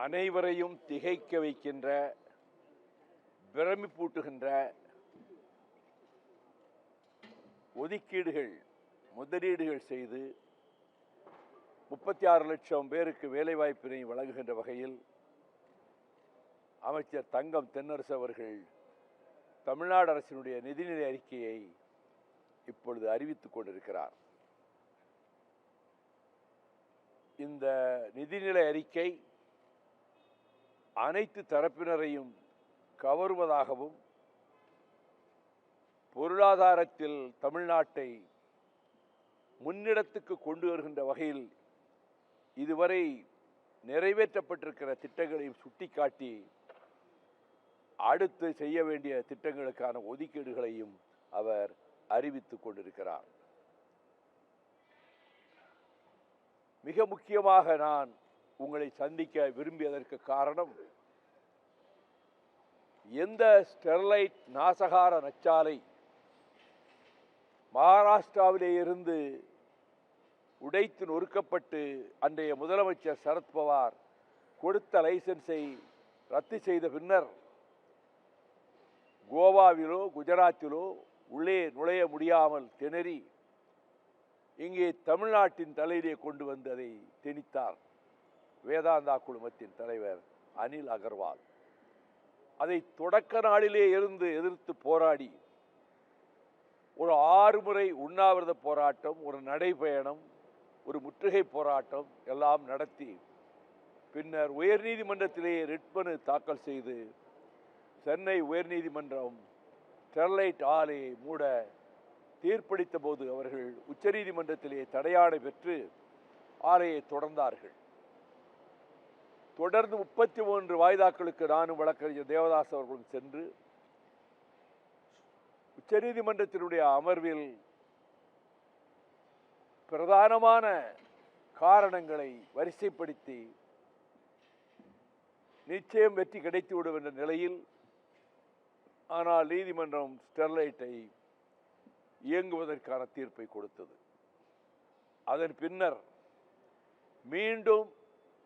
அனைவரையும் திகைக்க வைக்கின்ற, பிரமிப்பூட்டுகின்ற ஒதுக்கீடுகள், முதலீடுகள் செய்து 36 லட்சம் பேருக்கு வேலைவாய்ப்பினை வழங்குகின்ற வகையில் அமைச்சர் தங்கம் தென்னரசு அவர்கள் தமிழ்நாடு அரசினுடைய நிதிநிலை அறிக்கையை இப்பொழுது அறிவித்துக் கொண்டிருக்கிறார். இந்த நிதிநிலை அறிக்கை அனைத்து தரப்பினரையும் கவருவதாகவும், பொருளாதாரத்தில் தமிழ்நாட்டை முன்னிடத்துக்கு கொண்டு வருகின்ற வகையில் இதுவரை நிறைவேற்றப்பட்டிருக்கிற திட்டங்களையும் சுட்டிக்காட்டி அடுத்து செய்ய வேண்டிய திட்டங்களுக்கான ஒதுக்கீடுகளையும் அவர் அறிவித்துக் கொண்டிருக்கிறார். மிக முக்கியமாக நான் உங்களை சந்திக்க விரும்பியதற்கு காரணம், எந்த ஸ்டெர்லைட் நாசகார நச்சாலை மகாராஷ்டிராவிலே இருந்து உடைத்து நொறுக்கப்பட்டு அன்றைய முதலமைச்சர் சரத்பவார் கொடுத்த லைசன்ஸை ரத்து செய்த பின்னர் கோவாவிலோ குஜராத்திலோ உள்ளே நுழைய முடியாமல் திணறி இங்கே தமிழ்நாட்டின் தலையிலே கொண்டு வந்து அதை திணித்தார் வேதாந்தா குழுமத்தின் தலைவர் அனில் அகர்வால். அதை தொடக்க நாளிலே இருந்து எதிர்த்து போராடி ஒரு 6 முறை உண்ணாவிரத போராட்டம், ஒரு நடைபயணம், ஒரு முற்றுகை போராட்டம் எல்லாம் நடத்தி பின்னர் உயர்நீதிமன்றத்திலே ரிட் மனு தாக்கல் செய்து சென்னை உயர்நீதிமன்றம் ஸ்டெர்லைட் ஆலை மூட தீர்ப்பளித்த போது அவர்கள் உச்சநீதிமன்றத்திலே தடையாணை பெற்று ஆலையை தொடர்ந்தார்கள். தொடர்ந்து 33 வாய்தாக்களுக்கு நானும் வழக்கறிஞர் தேவதாஸ் அவர்களும் சென்று உச்சநீதிமன்றத்தினுடைய அமர்வில் பிரதானமான காரணங்களை வரிசைப்படுத்தி நிச்சயம் வெற்றி கிடைத்துவிடும் என்ற நிலையில், ஆனால் நீதிமன்றம் ஸ்டெர்லைட்டை இயங்குவதற்கான தீர்ப்பை கொடுத்தது. அதன் பின்னர் மீண்டும்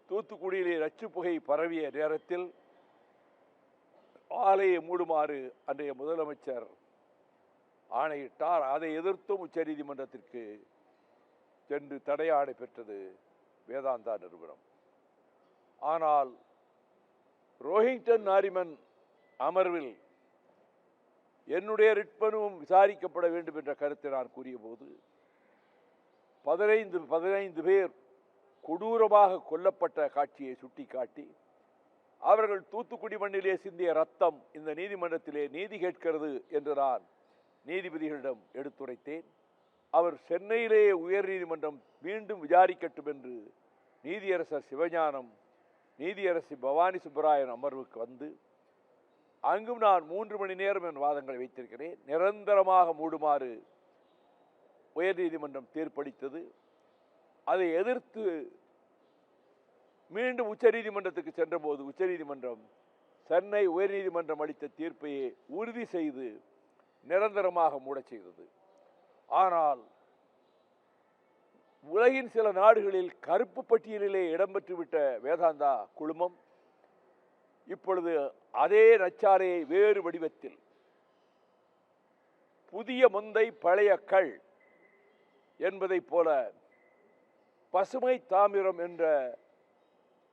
தூத்துக்குடியிலே நச்சுப்புகை பரவிய நேரத்தில் ஆலையை மூடுமாறு அன்றைய முதலமைச்சர் ஆணையிட்டார். அதை எதிர்த்தும் உச்சநீதிமன்றத்திற்கு சென்று தடையாணை பெற்றது வேதாந்தா நிறுவனம். ஆனால் ரோஹிங்டன் நாரிமன் அமர்வில் என்னுடைய ரிட் மனுவும் விசாரிக்கப்பட வேண்டும் என்ற கருத்தை நான் கூறிய போது 15 பேர் கொடூரமாக கொல்லப்பட்ட காட்சியை சுட்டிக்காட்டி அவர்கள் தூத்துக்குடி மண்ணிலே சிந்திய ரத்தம் இந்த நீதிமன்றத்திலே நீதி கேட்கிறது என்று நான் நீதிபதிகளிடம் எடுத்துரைத்தேன். அவர் சென்னையிலே உயர் நீதிமன்றம் மீண்டும் விசாரிக்கட்டும் என்று நீதியரசர் சிவஞானம், நீதியரசி பவானி சுப்பராயன் அமர்வுக்கு வந்து அங்கும் நான் 3 மணி நேரம் என் வாதங்களை வைத்திருக்கிறேன். நிரந்தரமாக மூடுமாறு உயர்நீதிமன்றம் தீர்ப்பளித்தது. அதை எதிர்த்து மீண்டும் உச்சநீதிமன்றத்துக்கு சென்றபோது உச்சநீதிமன்றம் சென்னை உயர்நீதிமன்றம் அளித்த தீர்ப்பையே உறுதி செய்து நிரந்தரமாக மூடச் செய்தது. ஆனால் உலகின் சில நாடுகளில் கருப்பு பட்டியலிலே இடம்பெற்றுவிட்ட வேதாந்தா குழுமம் இப்பொழுது அதே நச்சாலையை வேறு வடிவத்தில் புதிய முந்தை பழைய கள் என்பதைப் போல பசுமை தாமிரம் என்ற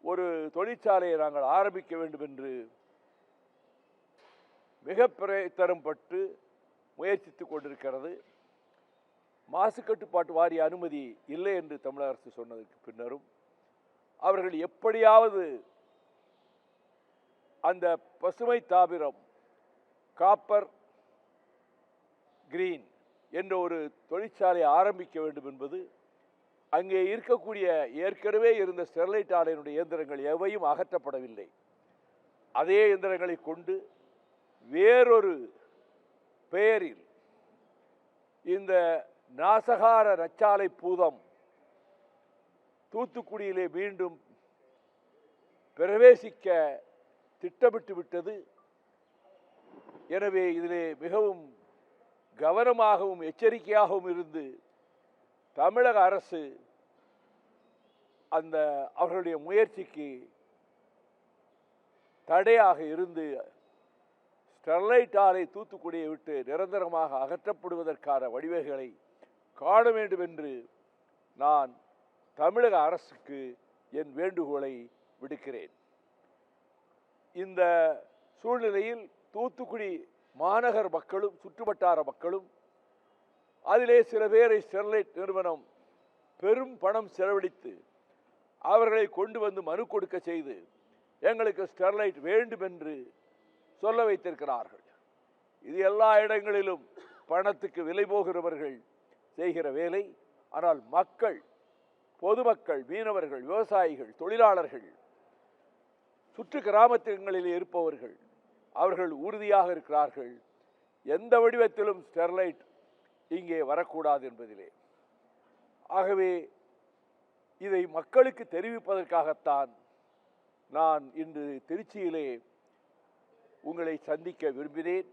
ஒரு தொழிற்சாலையை நாங்கள் ஆரம்பிக்க வேண்டும் என்று மிக பிரயத்தனப்பட்டு முயற்சித்துக் கொண்டிருக்கிறது. மாசு கட்டுப்பாட்டு வாரிய அனுமதி இல்லை என்று தமிழக அரசு சொன்னதற்கு பின்னரும் அவர்கள் எப்படியாவது அந்த பசுமை தாமிரம் காப்பர் கிரீன் என்ற ஒரு தொழிற்சாலையை ஆரம்பிக்க வேண்டும் என்பது, அங்கே இருக்கக்கூடிய ஏற்கனவே இருந்த ஸ்டெர்லைட் ஆலையினுடைய இயந்திரங்கள் எவையும் அகற்றப்படவில்லை. அதே இயந்திரங்களை கொண்டு வேறொரு பெயரில் இந்த நாசகார நச்சாலை பூதம் தூத்துக்குடியிலே மீண்டும் பிரவேசிக்க திட்டமிட்டு விட்டது. எனவே இதிலே மிகவும் கவனமாகவும் எச்சரிக்கையாகவும் இருந்து தமிழக அரசு அந்த அவர்களுடைய முயற்சிக்கு தடையாக இருந்து ஸ்டெர்லைட் ஆலை தூத்துக்குடியை விட்டு நிரந்தரமாக அகற்றப்படுவதற்கான வழிவகைகளை காண வேண்டும் என்று நான் தமிழக அரசுக்கு என் வேண்டுகோளை விடுக்கிறேன். இந்த சூழ்நிலையில் தூத்துக்குடி மாநகர் மக்களும் சுற்றுவட்டார மக்களும் அதிலே சில பேரை ஸ்டெர்லைட் நிறுவனம் பெரும் பணம் செலவழித்து அவர்களை கொண்டு வந்து மனு கொடுக்க செய்து எங்களுக்கு ஸ்டெர்லைட் வேண்டும் என்று சொல்ல வைத்திருக்கிறார்கள். இது எல்லா இடங்களிலும் பணத்துக்கு விலை போகிறவர்கள் செய்கிற வேலை. ஆனால் மக்கள், பொதுமக்கள், மீனவர்கள், விவசாயிகள், தொழிலாளர்கள், சுற்று கிராமங்களில் இருப்பவர்கள் அவர்கள் உறுதியாக இருக்கிறார்கள். எந்த வடிவத்திலும் ஸ்டெர்லைட் இங்கே வரக்கூடாது என்பதிலே. ஆகவே இதை மக்களுக்கு தெரிவிப்பதற்காகத்தான் நான் இன்று திருச்சியிலே உங்களை சந்திக்க விரும்பினேன்.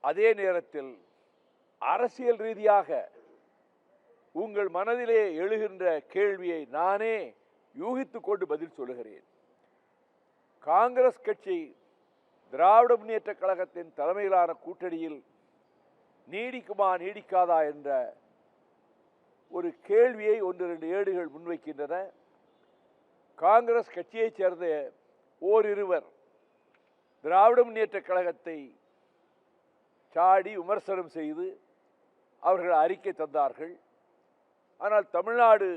அதே நேரத்தில் அரசியல் ரீதியாக உங்கள் மனதிலே எழுகின்ற கேள்வியை நானே யூகித்துக் கொண்டு பதில் சொல்லுகிறேன். காங்கிரஸ் கட்சி திராவிட முன்னேற்ற கழகத்தின் தலைமையிலான கூட்டணியில் நீடிக்குமா நீடிக்காதா என்ற ஒரு கேள்வியை 1-2 ஏடுகள் முன்வைக்கின்றன. காங்கிரஸ் கட்சியைச் சேர்ந்த ஓரிருவர் திராவிட முன்னேற்ற கழகத்தை சாடி விமர்சனம் செய்து அவர்கள் அறிக்கை தந்தார்கள். ஆனால் தமிழ்நாடு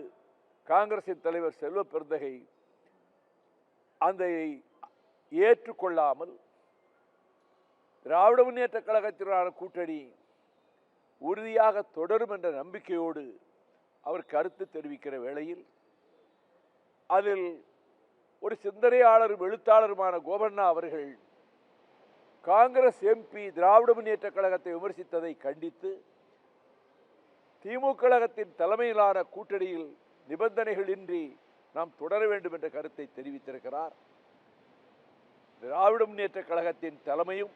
காங்கிரசின் தலைவர் செல்வ பெருந்தகை அதை ஏற்றுக்கொள்ளாமல் திராவிட முன்னேற்ற கழகத்திலான கூட்டணி உறுதியாக தொடரும் என்ற நம்பிக்கையோடு அவர் கருத்து தெரிவிக்கிற வேளையில் அதில் ஒரு சிந்தனையாளரும் எழுத்தாளருமான கோபண்ணா அவர்கள் காங்கிரஸ் எம்பி திராவிட முன்னேற்ற கழகத்தை விமர்சித்ததை கண்டித்து திமுக கழகத்தின் தலைமையிலான கூட்டணியில் நிபந்தனைகள் இன்றி நாம் தொடர வேண்டும் என்ற கருத்தை தெரிவித்திருக்கிறார். திராவிட முன்னேற்ற கழகத்தின் தலைமையும்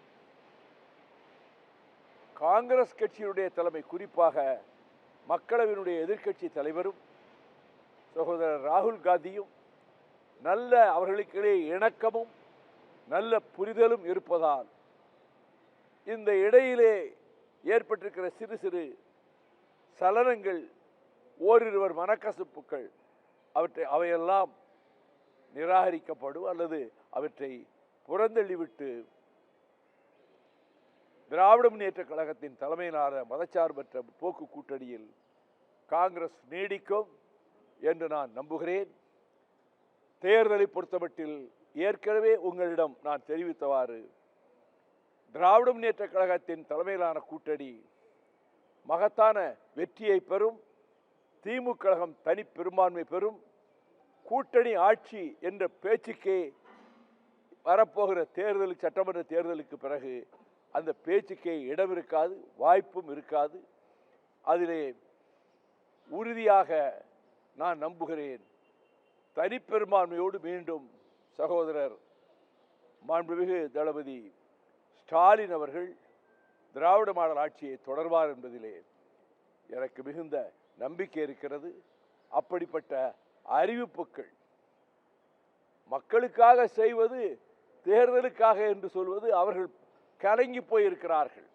காங்கிரஸ் கட்சியினுடைய தலைமை, குறிப்பாக மக்களவையினுடைய எதிர்க்கட்சி தலைவரும் சகோதரர் ராகுல் காந்தியும் நல்ல அவர்களுக்கிடையே இணக்கமும் நல்ல புரிதலும் இருப்பதால் இந்த இடையிலே ஏற்பட்டிருக்கிற சிறு சிறு சலனங்கள், ஓரிருவர் மனக்கசப்புகள், அவையெல்லாம் நிராகரிக்கப்படும் அல்லது அவற்றை புறந்தள்ளிவிட்டு திராவிட முன்னேற்ற கழகத்தின் தலைமையிலான மதச்சார்பற்ற போக்கு கூட்டணியில் காங்கிரஸ் நீடிக்கும் என்று நான் நம்புகிறேன். தேர்தலை பொறுத்தமட்டில் ஏற்கனவே உங்களிடம் நான் தெரிவித்தவாறு திராவிட முன்னேற்ற கழகத்தின் தலைமையிலான கூட்டணி மகத்தான வெற்றியை பெறும், திமுக கழகம் தனி பெரும்பான்மை பெறும், கூட்டணி ஆட்சி என்ற பேச்சுக்கே வரப்போகிற தேர்தல், சட்டமன்ற தேர்தலுக்கு பிறகு அந்த பேச்சுக்கே இடம் இருக்காது, வாய்ப்பும் இருக்காது. அதிலே உறுதியாக நான் நம்புகிறேன். தனிப்பெரும்பான்மையோடு மீண்டும் சகோதரர் மாண்புமிகு தளபதி ஸ்டாலின் அவர்கள் திராவிட மாடல் ஆட்சியை தொடர்வார் என்பதிலே எனக்கு மிகுந்த நம்பிக்கை இருக்கிறது. அப்படிப்பட்ட அறிவிப்புகள் மக்களுக்காக செய்வது, தேர்தலுக்காக என்று சொல்வது அவர்கள் கலங்கி போயிருக்கிறார்கள்.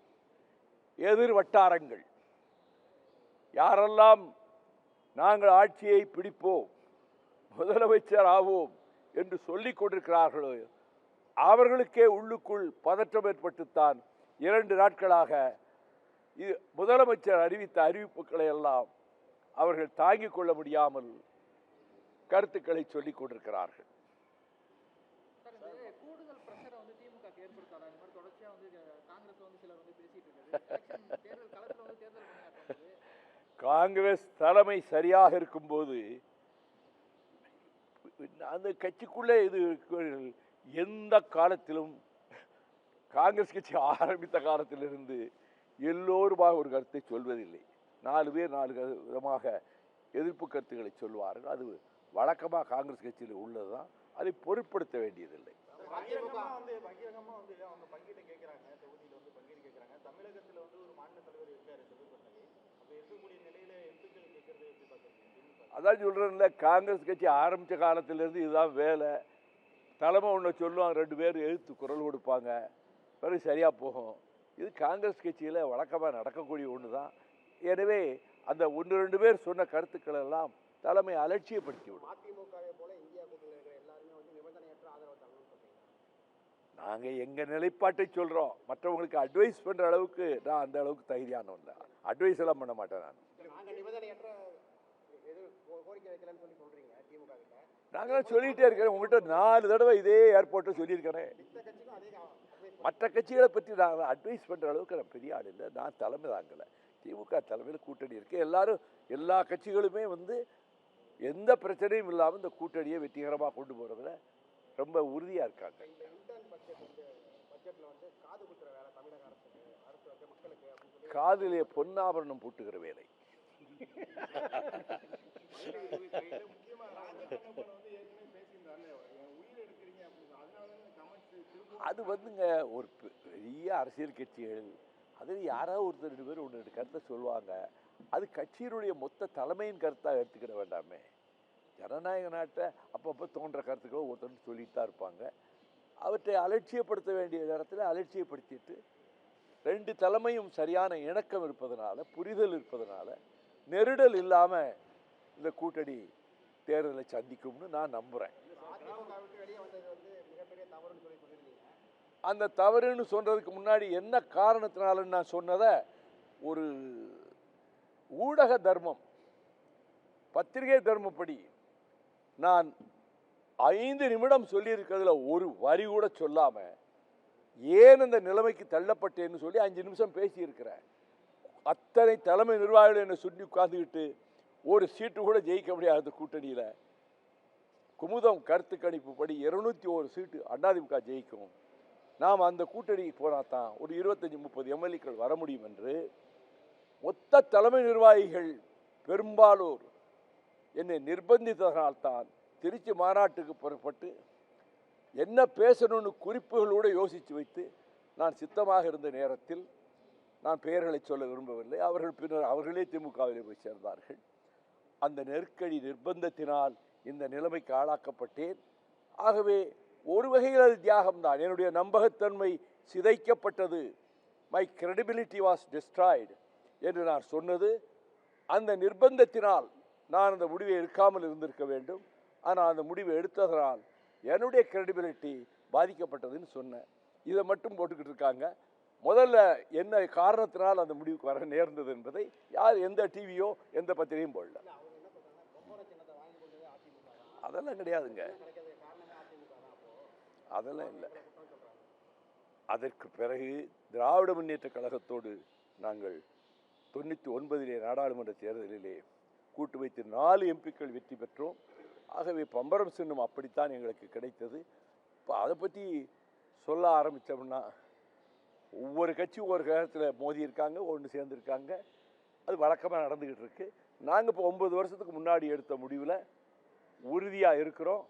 எதிர் வட்டாரங்கள் யாரெல்லாம் நாங்கள் ஆட்சியை பிடிப்போம், முதலமைச்சர் ஆவோம் என்று சொல்லிக் கொண்டிருக்கிறார்களோ அவர்களுக்கே உள்ளுக்குள் பதற்றம் ஏற்பட்டுத்தான் 2 நாட்களாக முதலமைச்சர் அறிவித்த அறிவிப்புகளை எல்லாம் அவர்கள் தாங்கிக் கொள்ள முடியாமல் கருத்துக்களை சொல்லிக் கொண்டிருக்கிறார்கள். காங்கிரஸ் தலைமை சரியாக இருக்கும்போது அந்த கட்சிக்குள்ளே இது எந்த காலத்திலும் காங்கிரஸ் கட்சி ஆரம்பித்த காலத்திலிருந்து எல்லோருமாக ஒரு கருத்தை சொல்வதில்லை. 4 பேர் 4 விதமாக எதிர்ப்பு கருத்துக்களை சொல்வார்கள். அது வழக்கமாக காங்கிரஸ் கட்சியில் உள்ளதுதான். அதை பொருட்படுத்த வேண்டியதில்லை. அதான் சொல்றேன்ல, காங்கிரஸ் கட்சி ஆரம்பித்த காலத்திலிருந்து இதுதான் வேலை. தலைமை ஒன்று சொல்லுவாங்க, 2 பேர் எழுத்து குரல் கொடுப்பாங்க, பிறகு சரியாக போகும். இது காங்கிரஸ் கட்சியில் வழக்கமாக நடக்கக்கூடிய ஒன்று தான். எனவே அந்த 1-2 பேர் சொன்ன கருத்துக்கள் எல்லாம் தலைமை அலட்சியப்படுத்தி விடும். நாங்கள் எங்கள் நிலைப்பாட்டை சொல்கிறோம். மற்றவங்களுக்கு அட்வைஸ் பண்ணுற அளவுக்கு நான் அந்த அளவுக்கு தகுதியானவன் தான். அட்வைஸ் எல்லாம் பண்ண மாட்டேன் நான். நாங்களாம் சொல்லிகிட்டே இருக்கிறேன். உங்கள்கிட்ட 4 தடவை இதே ஏர்போர்ட்டை சொல்லியிருக்கிறேன். மற்ற கட்சிகளை பற்றி நான் அட்வைஸ் பண்ணுற அளவுக்கு நான் பெரிய ஆள் இல்லை. நான் தலைமை தாங்கலை. திமுக தலைமையில் கூட்டணி இருக்குது. எல்லா கட்சிகளுமே எந்த பிரச்சனையும் இல்லாமல் இந்த கூட்டணியை வெற்றிகரமாக கொண்டு போகிறதுல ரொம்ப உறுதியாக இருக்காங்க. காதிலே பொன்னாபரணம் பூட்டுகிற வேலை. அது ஒரு பெரிய அரசியல் கட்சிகள், அதில் யாராவது ஒருத்தர் 2 பேர் 1-2 கருத்தை சொல்லுவாங்க. அது கட்சியினுடைய மொத்த தலைமையின் கருத்தாக எடுத்துக்கிட வேண்டாமே. ஜனநாயக நாட்டை அப்பப்போ தோன்ற கருத்துக்களை ஒருத்தர் சொல்லிட்டு தான் இருப்பாங்க. அவற்றை அலட்சியப்படுத்த வேண்டிய நேரத்தில் அலட்சியப்படுத்திட்டு 2 தலைமையும் சரியான இணக்கம் இருப்பதனால, புரிதல் இருப்பதனால நெருடல் இல்லாமல் இந்த கூட்டணி தேர்தலை சந்திக்கும்னு நான் நம்புகிறேன். அந்த தவறுன்னு சொல்றதுக்கு முன்னாடி என்ன காரணத்தினாலும் நான் சொன்னதை ஒரு ஊடக தர்மம், பத்திரிகை தர்மப்படி நான் 5 நிமிடம் சொல்லியிருக்கிறதுல ஒரு வரி கூட சொல்லாம ஏன் இந்த நிலைமைக்கு தள்ளப்பட்டேன்னு சொல்லி 5 நிமிஷம் பேசியிருக்கிறேன். அத்தனை தலைமை நிர்வாகிகள் என்னை சுற்றி உட்கார்ந்துக்கிட்டு ஒரு சீட்டு கூட ஜெயிக்க முடியாத கூட்டணியில் குமுதம் கருத்து கணிப்பு படி 201 சீட்டு அதிமுக ஜெயிக்கும், நாம் அந்த கூட்டணிக்கு போனால் தான் ஒரு 25-30 எம்எல்ஏக்கள் வர முடியும் என்று மொத்த தலைமை நிர்வாகிகள் பெரும்பாலோர் என்னை நிர்பந்தித்ததனால்தான் திருச்சி மாநாட்டுக்கு புறப்பட்டு என்ன பேசணும்னு குறிப்புகளோடு யோசித்து வைத்து நான் சித்தமாக இருந்த நேரத்தில், நான் பெயர்களை சொல்ல விரும்பவில்லை, அவர்கள் பின்னர் அவர்களே திமுகவில் போய் சேர்ந்தார்கள். அந்த நெருக்கடி நிர்பந்தத்தினால் இந்த நிலைமைக்கு ஆளாக்கப்பட்டேன். ஆகவே ஒரு வகையில் அது தியாகம்தான். என்னுடைய நம்பகத்தன்மை சிதைக்கப்பட்டது. மை credibility was destroyed என்று நான் சொன்னது அந்த நிர்பந்தத்தினால் நான் அந்த முடிவை எடுக்காமல் இருந்திருக்க வேண்டும். ஆனால் அந்த முடிவை எடுத்ததனால் என்னுடைய credibility பாதிக்கப்பட்டதுன்னு சொன்னேன். இதை மட்டும் போட்டுக்கிட்டு இருக்காங்க. முதல்ல என்ன காரணத்தினால் அந்த முடிவுக்கு வர நேர்ந்தது என்பதை யார் எந்த டிவியோ எந்த பத்திரிகையும் போடல. அதெல்லாம் கிடையாதுங்க, அதெல்லாம் இல்லை. அதற்கு பிறகு திராவிட முன்னேற்ற கழகத்தோடு நாங்கள் 99 நாடாளுமன்ற தேர்தலிலே கூட்டு வைத்து 4 எம்பிக்கள் வெற்றி பெற்றோம். ஆகவே பம்பரம் சின்னம் அப்படித்தான் எங்களுக்கு கிடைத்தது. இப்போ அதை பற்றி சொல்ல ஆரம்பித்தோம்னா ஒவ்வொரு கட்சியும் ஒவ்வொரு காலத்தில் மோதி இருக்காங்க, ஒன்று சேர்ந்துருக்காங்க. அது வழக்கமாக நடந்துக்கிட்டு இருக்கு. நாங்கள் இப்போ 9 வருஷத்துக்கு முன்னாடி எடுத்த முடிவில் உறுதியாக இருக்கிறோம்.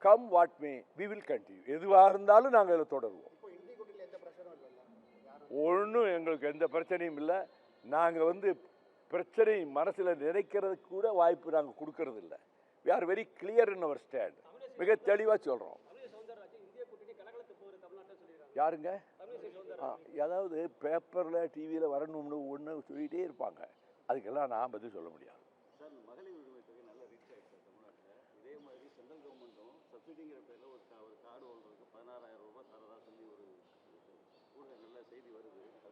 Come what may we will continue. எதுவாக இருந்தாலும் நாங்கள் இதில் தொடருவோம். ஒன்றும் எங்களுக்கு எந்த பிரச்சனையும் இல்லை. நாங்கள் பிரச்சனை மனசில் நினைக்கிறதுக்கு கூட வாய்ப்பு நாங்கள் கொடுக்கறது இல்லை. We are very clear in our stand. மிக தெளிவாக சொல்கிறோம். யாருங்க? அதாவது பேப்பரில் டிவியில் வரணும்னு ஒன்று சொல்லிகிட்டே இருப்பாங்க. அதுக்கெல்லாம் நான் பதில் சொல்ல முடியாது.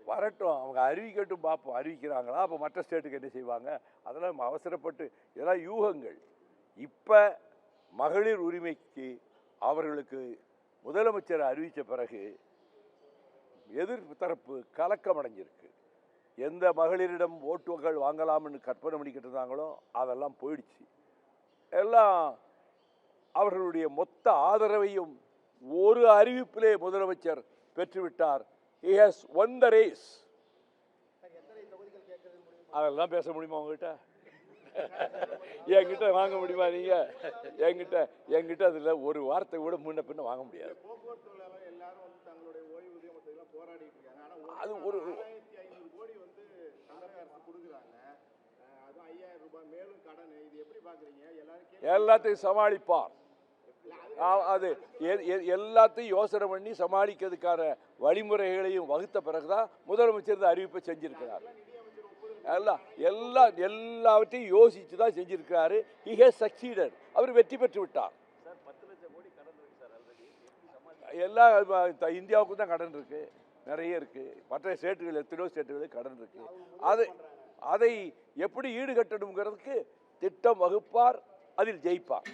வரட்டும், அவங்க அறிவிக்கட்டும், பார்ப்போம். அறிவிக்கிறாங்களா? அப்போ மற்ற ஸ்டேட்டுக்கு என்ன செய்வாங்க? அதெல்லாம் அவசரப்பட்டு இதெல்லாம் யூகங்கள். இப்போ மகளிர் உரிமைக்கு அவர்களுக்கு முதலமைச்சர் அறிவித்த பிறகு எதிர்ப்பு தரப்பு கலக்கம் அடைஞ்சிருக்கு. எந்த மகளிரிடம் ஓட்டுகள் வாங்கலாம்னு கற்பனை பண்ணிக்கிட்டு இருந்தாங்களோ அதெல்லாம் போயிடுச்சு. எல்லாம் அவர்களுடைய மொத்த ஆதரவையும் ஒரு அறிவிப்பிலே முதலமைச்சர் பெற்றுவிட்டார். He has won the race. அதெல்லாம் பேச முடியுமா உங்ககிட்ட? என்கிட்ட வாங்க முடியுமா? நீங்க என்கிட்ட அதுல ஒரு வார்த்தை கூட முன்ன பின்ன வாங்க முடியாது. அது ஒரு எல்லாத்தையும் சமாளிப்பார். அது எல்லாத்தையும் யோசனை பண்ணி சமாளிக்கிறதுக்கான வழிமுறைகளையும் வகுத்த பிறகுதான் முதலமைச்சர் இந்த அறிவிப்பை செஞ்சிருக்கிறார். எல்லாவற்றையும் யோசிச்சு தான் செஞ்சிருக்கிறாரு. he has succeeded. அவர் வெற்றி பெற்று விட்டார். எல்லா இந்தியாவுக்கும் தான் கடன் இருக்கு, நிறைய இருக்கு. மற்ற ஸ்டேட்டுகள் எத்தனையோ ஸ்டேட்டுகளுக்கு கடன் இருக்கு. அதை எப்படி ஈடுகட்டணுங்கிறதுக்கு திட்டம் வகுப்பார், அதில் ஜெயிப்பார்.